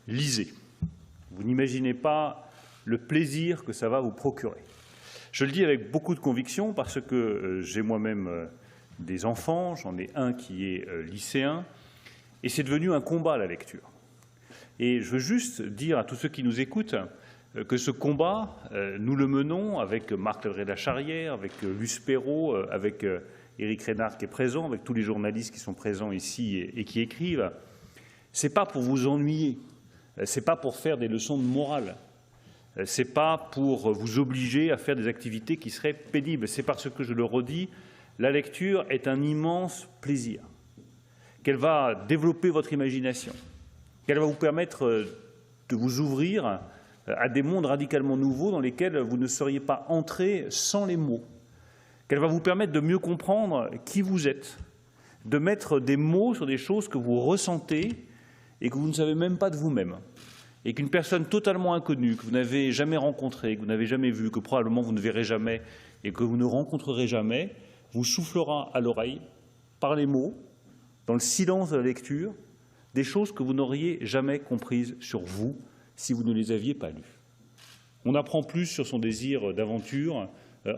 lisez. Vous n'imaginez pas le plaisir que ça va vous procurer. Je le dis avec beaucoup de conviction parce que j'ai moi-même des enfants, j'en ai un qui est lycéen, et c'est devenu un combat, la lecture. Et je veux juste dire à tous ceux qui nous écoutent que ce combat, nous le menons avec Marc Levray-Lacharrière, avec Luce Perrault, avec Éric Reynard qui est présent, avec tous les journalistes qui sont présents ici et qui écrivent. Ce n'est pas pour vous ennuyer, ce n'est pas pour faire des leçons de morale, ce n'est pas pour vous obliger à faire des activités qui seraient pénibles, c'est parce que, je le redis, la lecture est un immense plaisir, qu'elle va développer votre imagination, qu'elle va vous permettre de vous ouvrir à des mondes radicalement nouveaux dans lesquels vous ne seriez pas entré sans les mots, qu'elle va vous permettre de mieux comprendre qui vous êtes, de mettre des mots sur des choses que vous ressentez et que vous ne savez même pas de vous-même, et qu'une personne totalement inconnue, que vous n'avez jamais rencontrée, que vous n'avez jamais vue, que probablement vous ne verrez jamais et que vous ne rencontrerez jamais, vous soufflera à l'oreille, par les mots, dans le silence de la lecture, des choses que vous n'auriez jamais comprises sur vous si vous ne les aviez pas lues. On apprend plus sur son désir d'aventure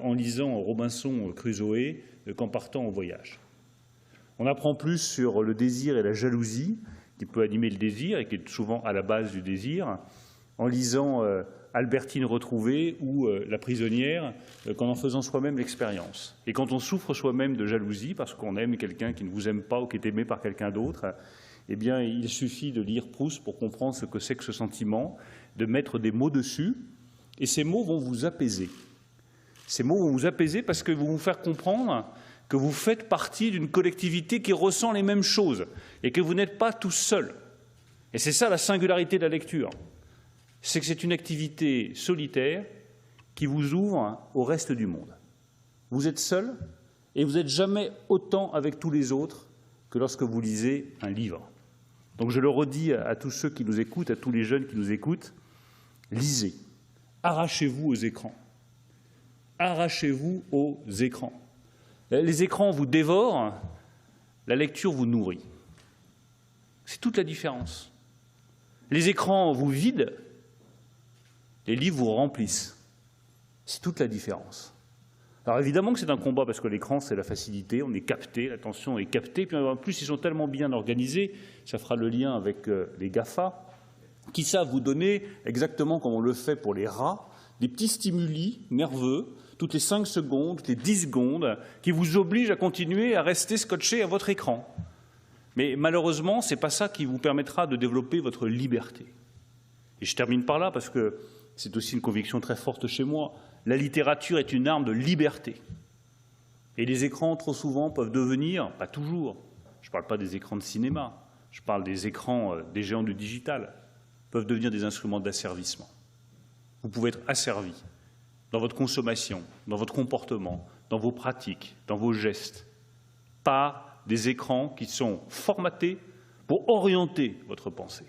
en lisant Robinson Crusoe qu'en partant en voyage. On apprend plus sur le désir et la jalousie qui peut animer le désir et qui est souvent à la base du désir, en lisant Albertine retrouvée ou La prisonnière, qu'en en faisant soi-même l'expérience. Et quand on souffre soi-même de jalousie parce qu'on aime quelqu'un qui ne vous aime pas ou qui est aimé par quelqu'un d'autre, eh bien, il suffit de lire Proust pour comprendre ce que c'est que ce sentiment, de mettre des mots dessus, et ces mots vont vous apaiser. Ces mots vont vous apaiser parce que vont vous faire comprendre que vous faites partie d'une collectivité qui ressent les mêmes choses et que vous n'êtes pas tout seul. Et c'est ça la singularité de la lecture. C'est que c'est une activité solitaire qui vous ouvre au reste du monde. Vous êtes seul et vous n'êtes jamais autant avec tous les autres que lorsque vous lisez un livre. Donc je le redis à tous ceux qui nous écoutent, à tous les jeunes qui nous écoutent, lisez, arrachez-vous aux écrans. Arrachez-vous aux écrans. Les écrans vous dévorent, la lecture vous nourrit. C'est toute la différence. Les écrans vous vident, les livres vous remplissent. C'est toute la différence. Alors évidemment que c'est un combat parce que l'écran, c'est la facilité, on est capté, l'attention est captée. Puis en plus, ils sont tellement bien organisés, ça fera le lien avec les GAFA, qui savent vous donner, exactement comme on le fait pour les rats, des petits stimuli nerveux, toutes les 5 secondes, toutes les 10 secondes, qui vous obligent à continuer à rester scotché à votre écran. Mais malheureusement, ce n'est pas ça qui vous permettra de développer votre liberté. Et je termine par là parce que c'est aussi une conviction très forte chez moi. La littérature est une arme de liberté. Et les écrans, trop souvent, peuvent devenir, pas toujours, je ne parle pas des écrans de cinéma, je parle des écrans des géants du digital, peuvent devenir des instruments d'asservissement. Vous pouvez être asservi dans votre consommation, dans votre comportement, dans vos pratiques, dans vos gestes, par des écrans qui sont formatés pour orienter votre pensée.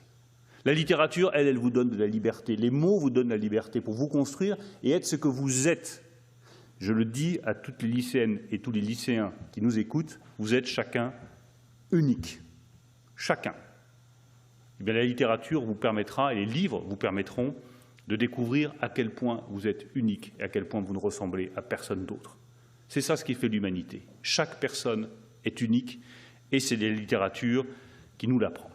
La littérature, elle vous donne de la liberté. Les mots vous donnent la liberté pour vous construire et être ce que vous êtes. Je le dis à toutes les lycéennes et tous les lycéens qui nous écoutent, vous êtes chacun unique. Chacun. Eh bien, la littérature vous permettra, et les livres vous permettront de découvrir à quel point vous êtes unique et à quel point vous ne ressemblez à personne d'autre. C'est ça ce qui fait l'humanité. Chaque personne est unique et c'est la littérature qui nous l'apprend.